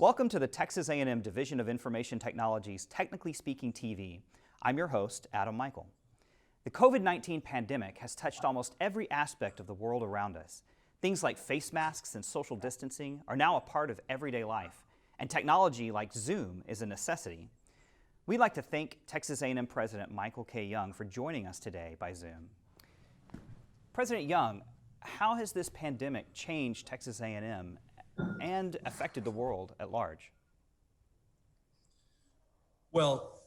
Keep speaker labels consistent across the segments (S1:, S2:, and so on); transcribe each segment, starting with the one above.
S1: Welcome to the Texas A&M Division of Information Technology's Technically Speaking TV. I'm your host, Adam Michael. The COVID-19 pandemic has touched almost every aspect of the world around us. Things like face masks and social distancing are now a part of everyday life, and technology like Zoom is a necessity. We'd like to thank Texas A&M President Michael K for joining us today by Zoom. President Young, how has this pandemic changed Texas A&M and affected the world at large?
S2: Well,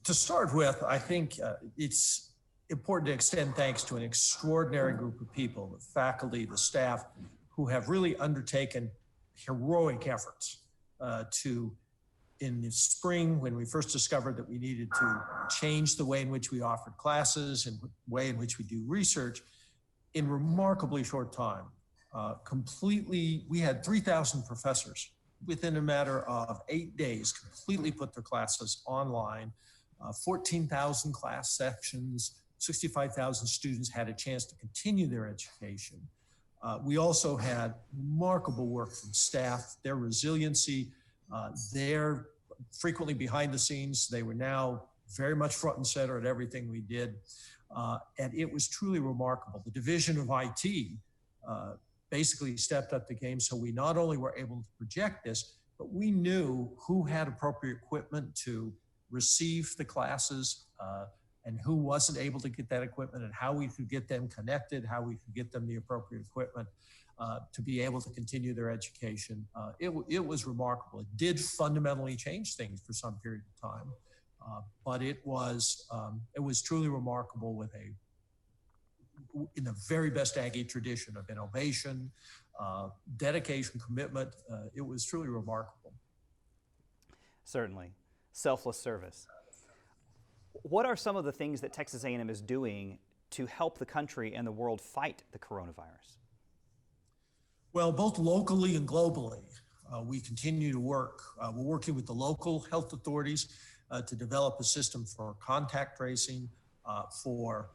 S2: to start with, I think it's important to extend thanks to an extraordinary group of people, the faculty, the staff, who have really undertaken heroic efforts in the spring, when we first discovered that we needed to change the way in which we offered classes and the way in which we do research, in remarkably short time. We had 3,000 professors within a matter of 8 days completely put their classes online. 14,000 class sections, 65,000 students had a chance to continue their education. We also had remarkable work from staff, their resiliency, they're frequently behind the scenes. They were now very much front and center at everything we did. And it was truly remarkable. The Division of IT basically stepped up the game, so we not only were able to project this, but we knew who had appropriate equipment to receive the classes and who wasn't able to get that equipment, and how we could get them connected, how we could get them the appropriate equipment to be able to continue their education. It was remarkable. It did fundamentally change things for some period of time, but it was truly remarkable in the very best Aggie tradition of innovation, dedication, commitment. It was truly remarkable.
S1: Certainly. Selfless service. What are some of the things that Texas A&M is doing to help the country and the world fight the coronavirus?
S2: Well, both locally and globally, we continue to work. We're working with the local health authorities to develop a system for contact tracing, for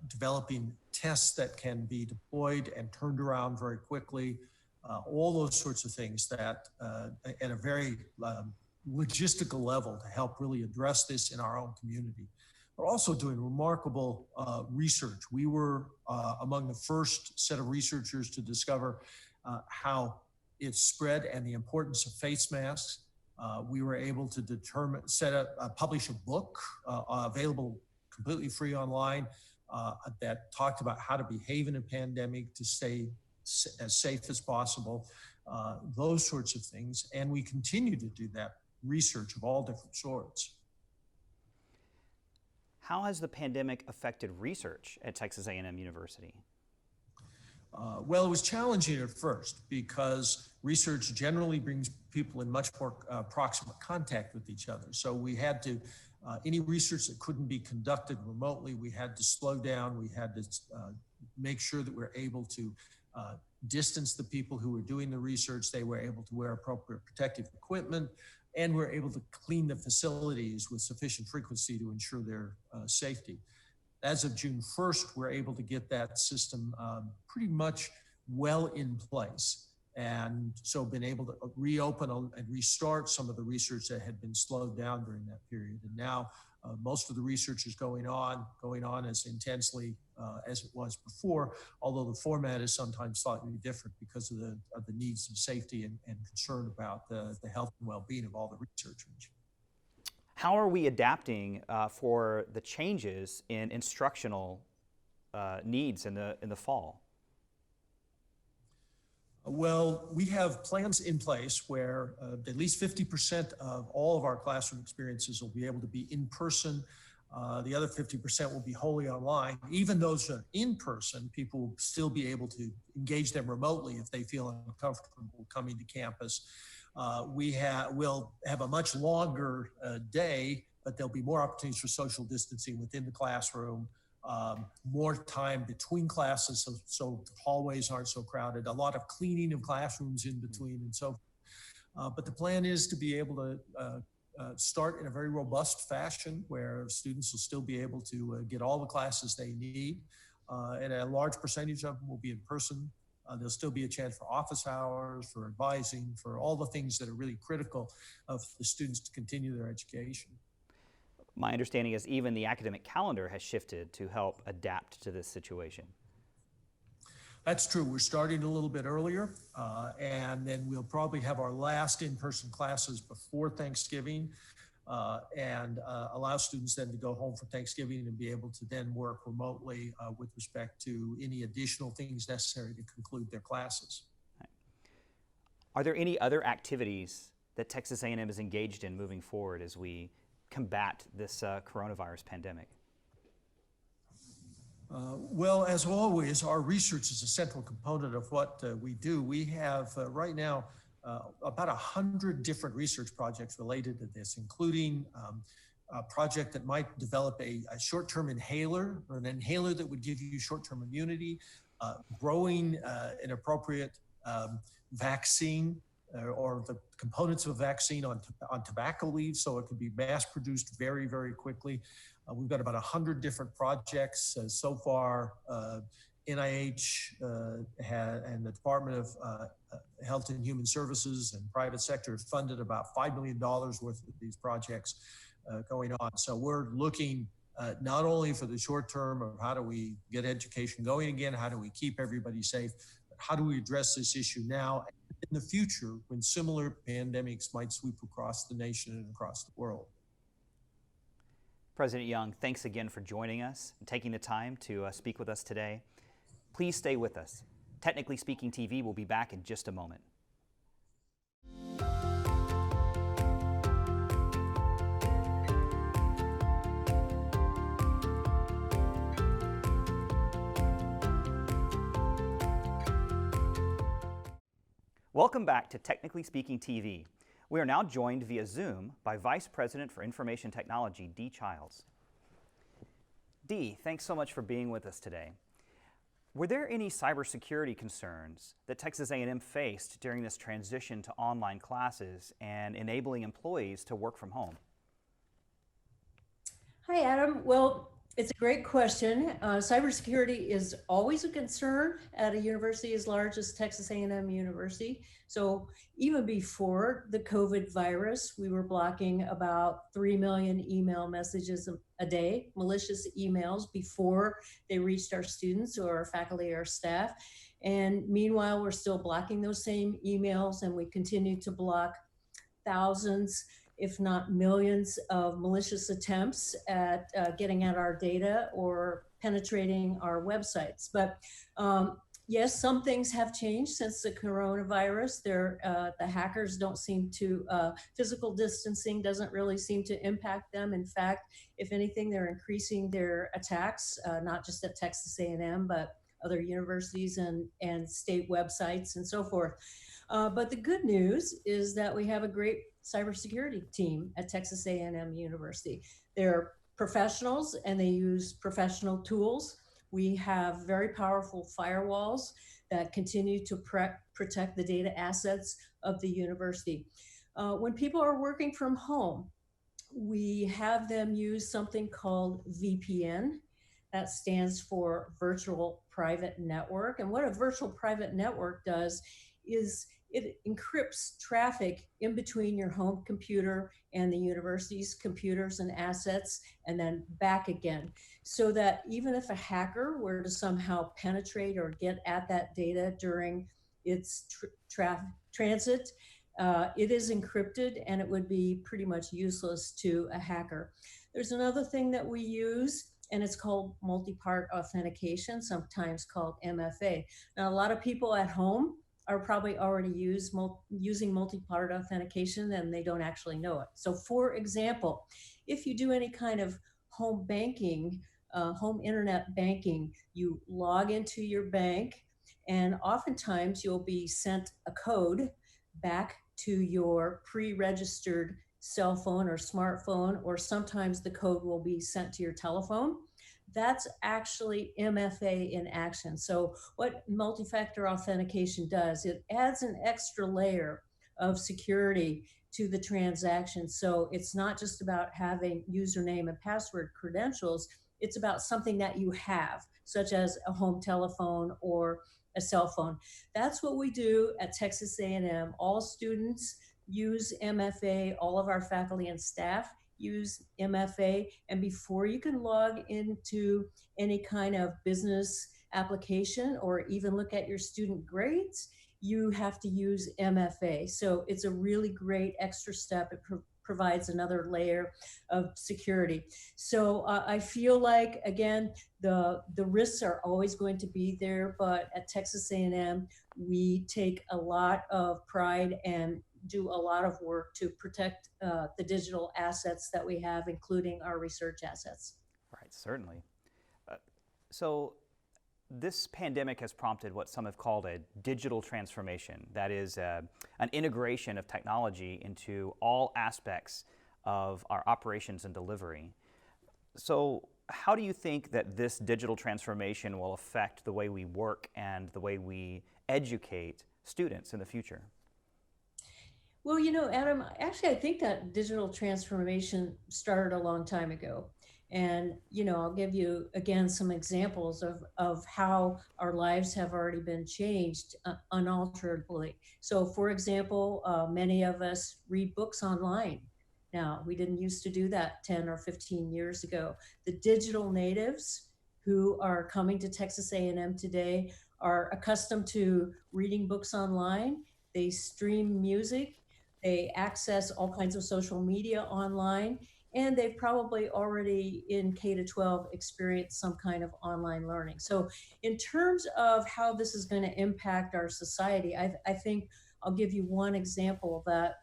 S2: developing tests that can be deployed and turned around very quickly, all those sorts of things that at a very logistical level to help really address this in our own community. We're also doing remarkable research. We were among the first set of researchers to discover how it spread and the importance of face masks. We were able to publish a book available completely free online that talked about how to behave in a pandemic to stay as safe as possible, those sorts of things. And we continue to do that research of all different sorts.
S1: How has the pandemic affected research at Texas A&M University?
S2: Well, it was challenging at first because research generally brings people in much more proximate contact with each other. So we had to, any research that couldn't be conducted remotely, we had to slow down. We had to make sure that we're able to distance the people who were doing the research. They were able to wear appropriate protective equipment, and we're able to clean the facilities with sufficient frequency to ensure their safety. As of June 1st, we're able to get that system pretty much well in place. And so been able to reopen and restart some of the research that had been slowed down during that period. And now most of the research is going on as intensely as it was before, although the format is sometimes slightly different because of the needs of safety and concern about the health and well-being of all the researchers.
S1: How are we adapting for the changes in instructional needs in the fall?
S2: Well, we have plans in place where at least 50% of all of our classroom experiences will be able to be in person. The other 50% will be wholly online. Even those that are in person, people will still be able to engage them remotely if they feel uncomfortable coming to campus. We'll have a much longer day, but there'll be more opportunities for social distancing within the classroom, more time between classes so hallways aren't so crowded, a lot of cleaning of classrooms in between and so forth. But the plan is to be able to start in a very robust fashion where students will still be able to get all the classes they need, and a large percentage of them will be in person. There'll still be a chance for office hours, for advising, for all the things that are really critical of the students to continue their education.
S1: My understanding is even the academic calendar has shifted to help adapt to this situation.
S2: That's true. We're starting a little bit earlier, and then we'll probably have our last in-person classes before Thanksgiving, and allow students then to go home for Thanksgiving and be able to then work remotely with respect to any additional things necessary to conclude their classes.
S1: Are there any other activities that Texas A&M is engaged in moving forward as we combat this coronavirus pandemic?
S2: Well, as always, our research is a central component of what we do. We have right now about 100 different research projects related to this, including a project that might develop a short-term inhaler, or an inhaler that would give you short-term immunity, growing an appropriate vaccine or the components of a vaccine on tobacco leaves so it could be mass-produced very, very quickly. We've got about 100 different projects so far. NIH and the Department of Health and Human Services and private sector have funded about $5 million worth of these projects going on. So we're looking not only for the short term of how do we get education going again, how do we keep everybody safe, but how do we address this issue now and in the future when similar pandemics might sweep across the nation and across the world.
S1: President Young, thanks again for joining us and taking the time to speak with us today. Please stay with us. Technically Speaking TV will be back in just a moment. Welcome back to Technically Speaking TV. We are now joined via Zoom by Vice President for Information Technology, Dee Childs. Dee, thanks so much for being with us today. Were there any cybersecurity concerns that Texas A&M faced during this transition to online classes and enabling employees to work from home?
S3: Hi, Adam. Well, it's a great question. Cybersecurity is always a concern at a university as large as Texas A&M University. So even before the COVID virus, we were blocking about 3 million email messages a day, malicious emails, before they reached our students or our faculty or staff. And meanwhile, we're still blocking those same emails, and we continue to block thousands, if not millions, of malicious attempts at getting at our data or penetrating our websites. But yes, some things have changed since the coronavirus. The hackers don't seem to, physical distancing doesn't really seem to impact them. In fact, if anything, they're increasing their attacks, not just at Texas A&M, but other universities and state websites and so forth. But the good news is that we have a great cybersecurity team at Texas A&M University. They're professionals and they use professional tools. We have very powerful firewalls that continue to protect the data assets of the university. When people are working from home, we have them use something called VPN. That stands for Virtual Private Network. And what a virtual private network does is it encrypts traffic in between your home computer and the university's computers and assets, and then back again. So that even if a hacker were to somehow penetrate or get at that data during its transit, it is encrypted and it would be pretty much useless to a hacker. There's another thing that we use, and it's called multi-part authentication, sometimes called MFA. Now, a lot of people at home are probably already using multi-part authentication and they don't actually know it. So for example, if you do any kind of home banking, home internet banking, you log into your bank and oftentimes you'll be sent a code back to your pre-registered cell phone or smartphone, or sometimes the code will be sent to your telephone. That's actually MFA in action. So what multi-factor authentication does, it adds an extra layer of security to the transaction. So it's not just about having username and password credentials, it's about something that you have, such as a home telephone or a cell phone. That's what we do at Texas A&M. All students use MFA, all of our faculty and staff use MFA, and before you can log into any kind of business application or even look at your student grades, you have to use MFA. So it's a really great extra step. It provides another layer of security. So I feel like, again, the risks are always going to be there, but at Texas A&M, we take a lot of pride and do a lot of work to protect the digital assets that we have, including our research assets.
S1: Right, certainly. So this pandemic has prompted what some have called a digital transformation. That is an integration of technology into all aspects of our operations and delivery. So how do you think that this digital transformation will affect the way we work and the way we educate students in the future?
S3: Well, you know, Adam, actually, I think that digital transformation started a long time ago. And, you know, I'll give you, again, some examples of how our lives have already been changed unalterably. So, for example, many of us read books online. Now, we didn't used to do that 10 or 15 years ago. The digital natives who are coming to Texas A&M today are accustomed to reading books online. They stream music. They access all kinds of social media online, and they've probably already in K-12 experienced some kind of online learning. So in terms of how this is going to impact our society, I think I'll give you one example that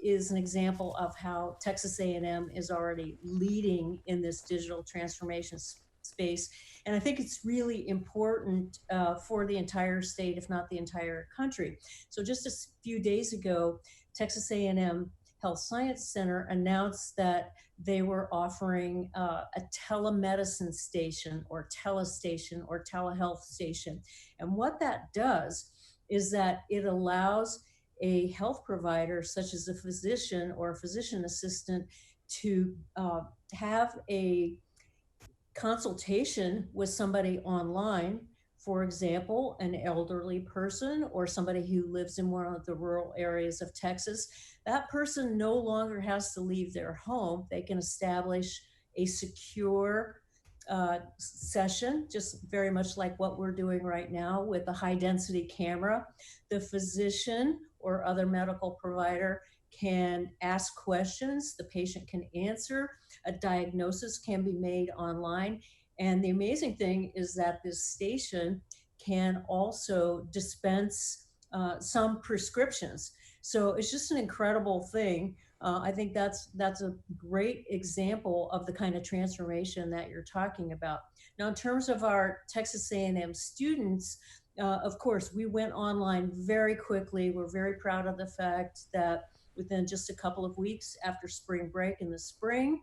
S3: is an example of how Texas A&M is already leading in this digital transformation space. And I think it's really important for the entire state, if not the entire country. So just a few days ago, Texas A&M Health Science Center announced that they were offering a telemedicine station or telestation or telehealth station. And what that does is that it allows a health provider, such as a physician or a physician assistant, to have a consultation with somebody online, for example, an elderly person or somebody who lives in one of the rural areas of Texas. That person no longer has to leave their home. They can establish a secure session, just very much like what we're doing right now with a high density camera. The physician or other medical provider can ask questions, the patient can answer, a diagnosis can be made online. And the amazing thing is that this station can also dispense some prescriptions. So it's just an incredible thing. I think that's a great example of the kind of transformation that you're talking about. Now, in terms of our Texas A&M students, of course, we went online very quickly. We're very proud of the fact that within just a couple of weeks after spring break in the spring,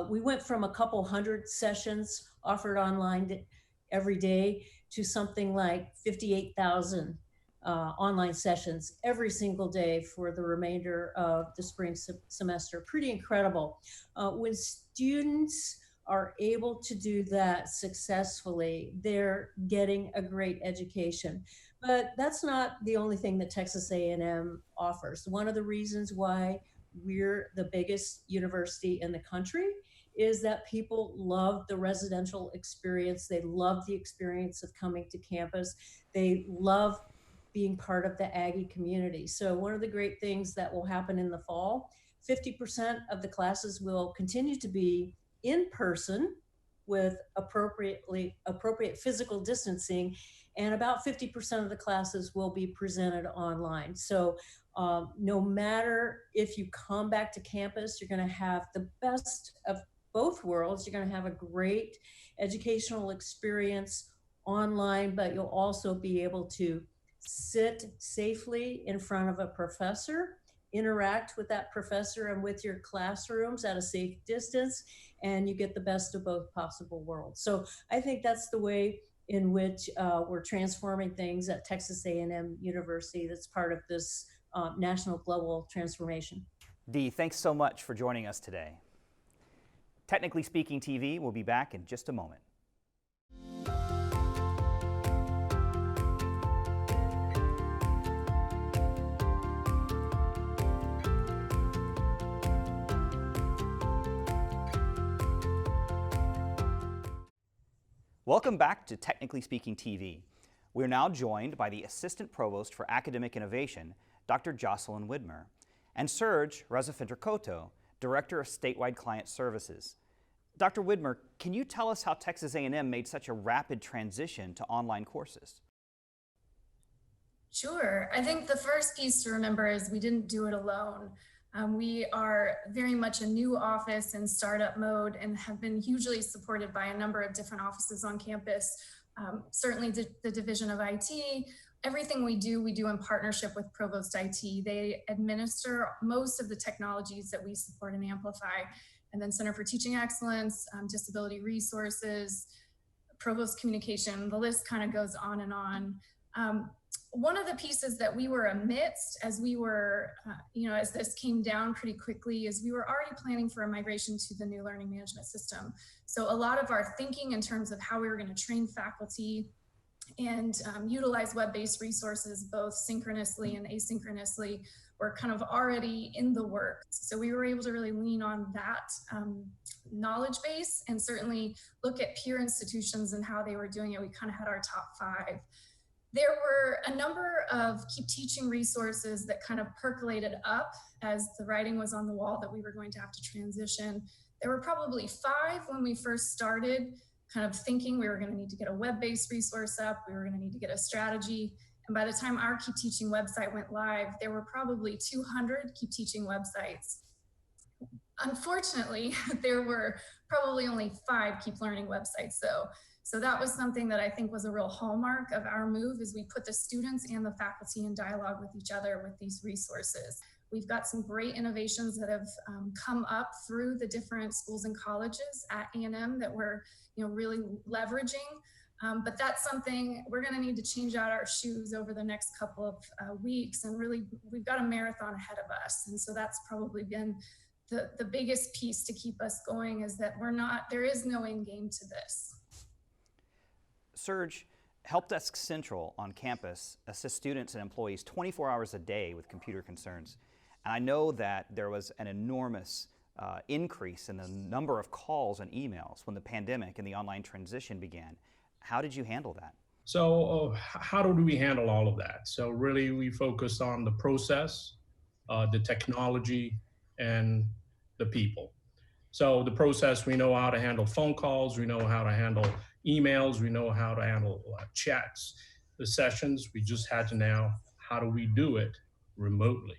S3: we went from a couple hundred sessions offered online every day to something like 58,000 online sessions every single day for the remainder of the spring semester. Pretty incredible. When students are able to do that successfully, they're getting a great education. But that's not the only thing that Texas A&M offers. One of the reasons why we're the biggest university in the country is that people love the residential experience. They love the experience of coming to campus. They love being part of the Aggie community. So one of the great things that will happen in the fall, 50% of the classes will continue to be in person with appropriate physical distancing, and about 50% of the classes will be presented online. So no matter if you come back to campus, you're going to have the best of both worlds. You're going to have a great educational experience online, but you'll also be able to sit safely in front of a professor, interact with that professor and with your classrooms at a safe distance, and you get the best of both possible worlds. So I think that's the way in which we're transforming things at Texas A&M University. That's part of this national global transformation.
S1: Dee, thanks so much for joining us today. Technically Speaking TV will be back in just a moment. Welcome back to Technically Speaking TV. We're now joined by the Assistant Provost for Academic Innovation, Dr. Jocelyn Widmer, and Serge Razafindrakoto, Director of Statewide Client Services. Dr. Widmer, can you tell us how Texas A&M made such a rapid transition to online courses?
S4: Sure. I think the first piece to remember is we didn't do it alone. We are very much a new office in startup mode and have been hugely supported by a number of different offices on campus. Certainly the Division of IT, everything we do in partnership with Provost IT. They administer most of the technologies that we support and amplify. And then Center for Teaching Excellence, Disability Resources, Provost Communication, the list kind of goes on and on. One of the pieces that we were amidst as we were, as this came down pretty quickly is we were already planning for a migration to the new learning management system. So a lot of our thinking in terms of how we were going to train faculty and utilize web-based resources, both synchronously and asynchronously, were kind of already in the works. So we were able to really lean on that knowledge base and certainly look at peer institutions and how they were doing it. We kind of had our top 5. There were a number of Keep Teaching resources that kind of percolated up as the writing was on the wall that we were going to have to transition. There were probably 5 when we first started, kind of thinking we were going to need to get a web-based resource up, we were going to need to get a strategy. And by the time our Keep Teaching website went live, there were probably 200 Keep Teaching websites. Unfortunately, there were probably only 5 Keep Learning websites though. So that was something that I think was a real hallmark of our move, is we put the students and the faculty in dialogue with each other with these resources. We've got some great innovations that have come up through the different schools and colleges at A&M that we're really leveraging. But that's something we're going to need to change out our shoes over the next couple of weeks. And really, we've got a marathon ahead of us. And so that's probably been the biggest piece to keep us going, is that there is no end game to this.
S1: Serge, Help Desk Central on campus assists students and employees 24 hours a day with computer concerns. And I know that there was an enormous increase in the number of calls and emails when the pandemic and the online transition began. How did you handle that?
S5: So how do we handle all of that? So really we focused on the process, the technology, and the people. So the process, we know how to handle phone calls, we know how to handle emails, we know how to handle chats. The sessions, we just had to now, how do we do it remotely?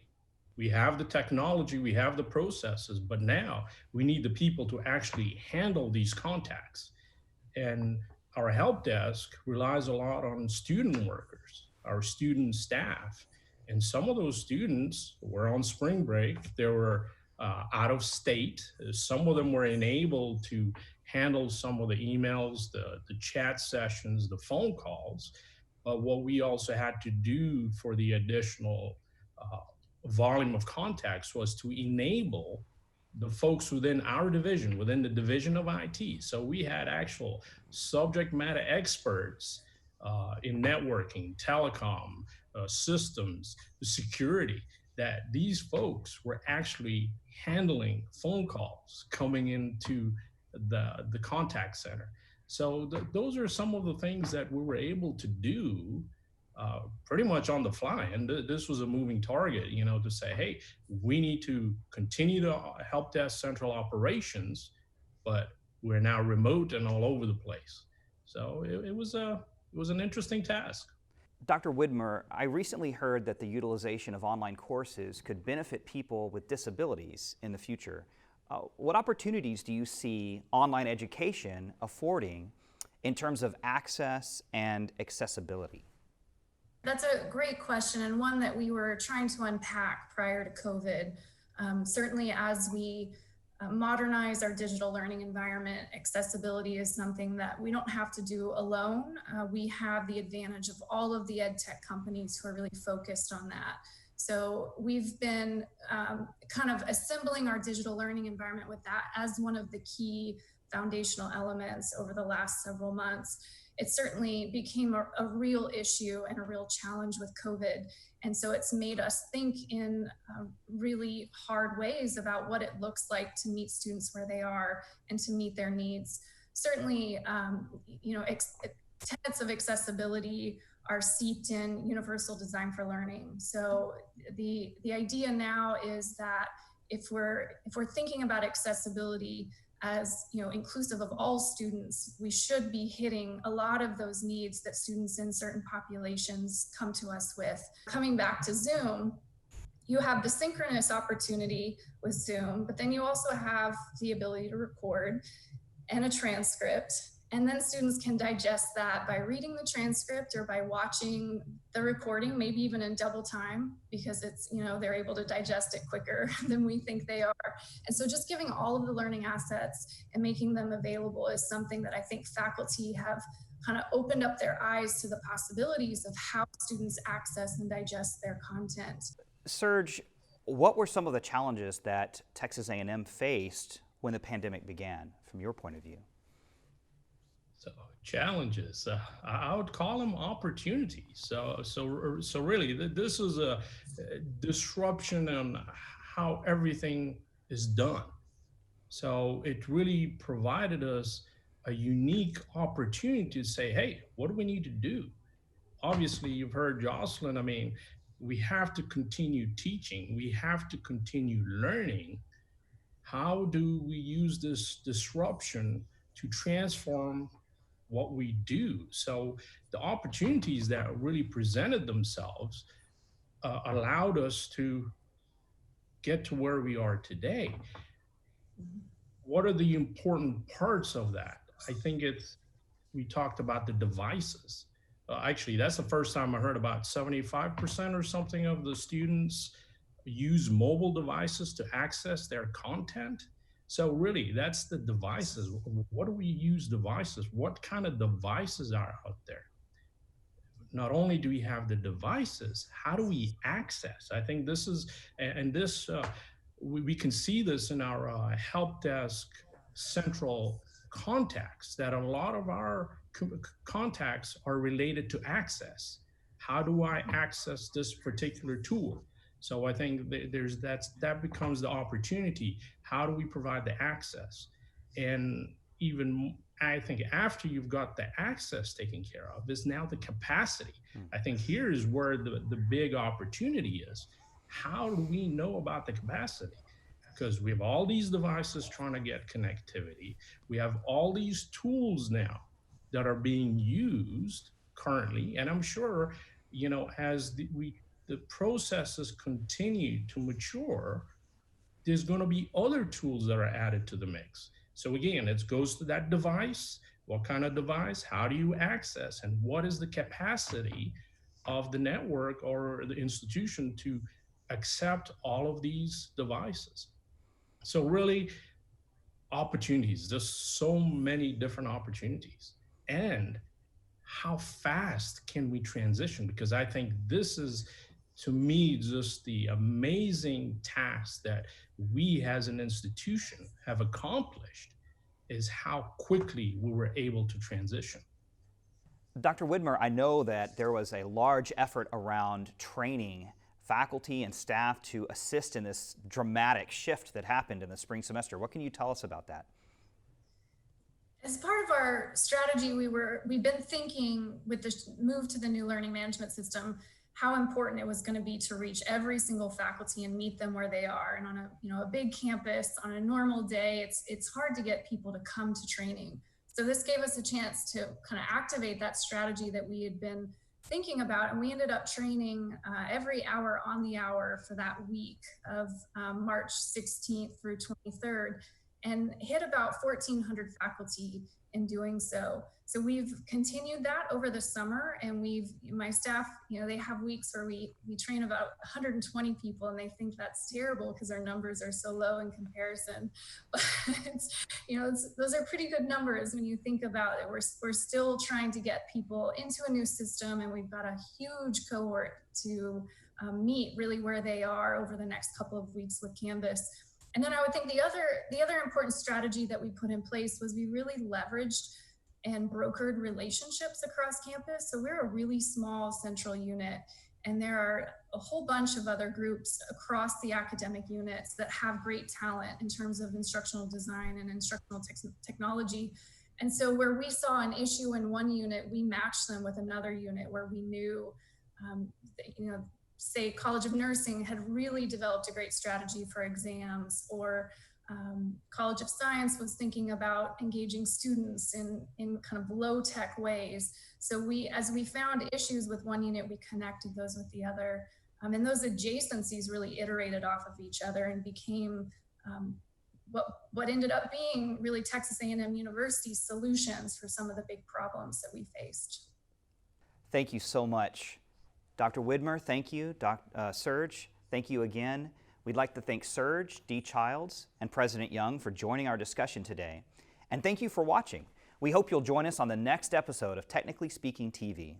S5: We have the technology, we have the processes, but now we need the people to actually handle these contacts. And our help desk relies a lot on student workers, our student staff. And some of those students were on spring break, they were out of state. Some of them were enabled to handle some of the emails, the chat sessions, the phone calls. But what we also had to do for the additional volume of contacts was to enable the folks within our division, within the Division of IT. So we had actual subject matter experts in networking, telecom, systems, security, that these folks were actually handling phone calls coming into the contact center. So those are some of the things that we were able to do pretty much on the fly. And this was a moving target, to say, hey, we need to continue to help desk central operations, but we're now remote and all over the place. So it was an interesting task.
S1: Dr. Widmer, I recently heard that the utilization of online courses could benefit people with disabilities in the future. What opportunities do you see online education affording in terms of access and accessibility?
S4: That's a great question, and one that we were trying to unpack prior to COVID. Certainly as we modernize our digital learning environment, accessibility is something that we don't have to do alone. We have the advantage of all of the ed tech companies who are really focused on that. So we've been kind of assembling our digital learning environment with that as one of the key foundational elements over the last several months. It certainly became a real issue and a real challenge with COVID. And so it's made us think in really hard ways about what it looks like to meet students where they are and to meet their needs. certainly, tenets of accessibility are seeped in universal design for learning. So the idea now is that if we're thinking about accessibility as inclusive of all students, we should be hitting a lot of those needs that students in certain populations come to us with. Coming back to Zoom, you have the synchronous opportunity with Zoom, but then you also have the ability to record and a transcript. And then students can digest that by reading the transcript or by watching the recording, maybe even in double time, because it's, they're able to digest it quicker than we think they are. And so just giving all of the learning assets and making them available is something that I think faculty have kind of opened up their eyes to the possibilities of how students access and digest their content.
S1: Serge, what were some of the challenges that Texas A&M faced when the pandemic began, from your point of view?
S5: So challenges, I would call them opportunities. So really, this is a disruption on how everything is done. So it really provided us a unique opportunity to say, hey, what do we need to do? Obviously, you've heard Jocelyn. I mean, we have to continue teaching. We have to continue learning. How do we use this disruption to transform what we do? So the opportunities that really presented themselves allowed us to get to where we are today. What are the important parts of that? I think we talked about the devices. Actually, that's the first time I heard about 75% or something of the students use mobile devices to access their content. So really, that's the devices. What do we use devices? What kind of devices are out there? Not only do we have the devices, how do we access? I think this is, and this, we can see this in our help desk central contacts, that a lot of our contacts are related to access. How do I access this particular tool? So I think that becomes the opportunity. How do we provide the access? And even I think after you've got the access taken care of is now the capacity. I think here's where the big opportunity is. How do we know about the capacity? Because we have all these devices trying to get connectivity. We have all these tools now that are being used currently. And I'm sure, as the processes continue to mature, there's going to be other tools that are added to the mix. So again, it goes to that device. What kind of device? How do you access? And what is the capacity of the network or the institution to accept all of these devices? So really, opportunities, just so many different opportunities. And how fast can we transition? Because I think this is, to me, just the amazing task that we as an institution have accomplished, is how quickly we were able to transition.
S1: Dr. Widmer, I know that there was a large effort around training faculty and staff to assist in this dramatic shift that happened in the spring semester. What can you tell us about that?
S4: As part of our strategy, we've been thinking with the move to the new learning management system, how important it was going to be to reach every single faculty and meet them where they are. And on a big campus, on a normal day, it's hard to get people to come to training. So this gave us a chance to kind of activate that strategy that we had been thinking about, and we ended up training every hour on the hour for that week of March 16th through 23rd, and hit about 1,400 faculty in doing so. So we've continued that over the summer, and my staff, they have weeks where we train about 120 people, and they think that's terrible because our numbers are so low in comparison. But those are pretty good numbers when you think about it. We're still trying to get people into a new system, and we've got a huge cohort to meet really where they are over the next couple of weeks with Canvas. And then I would think the other important strategy that we put in place was we really leveraged and brokered relationships across campus. So we're a really small central unit, and there are a whole bunch of other groups across the academic units that have great talent in terms of instructional design and instructional technology. And so where we saw an issue in one unit, we matched them with another unit where we knew, say College of Nursing had really developed a great strategy for exams, or College of Science was thinking about engaging students in kind of low-tech ways. So as we found issues with one unit, we connected those with the other. And those adjacencies really iterated off of each other and became what ended up being really Texas A&M University's solutions for some of the big problems that we faced.
S1: Thank you so much. Dr. Widmer, thank you. Serge, thank you again. We'd like to thank Serge, D. Childs, and President Young for joining our discussion today. And thank you for watching. We hope you'll join us on the next episode of Technically Speaking TV.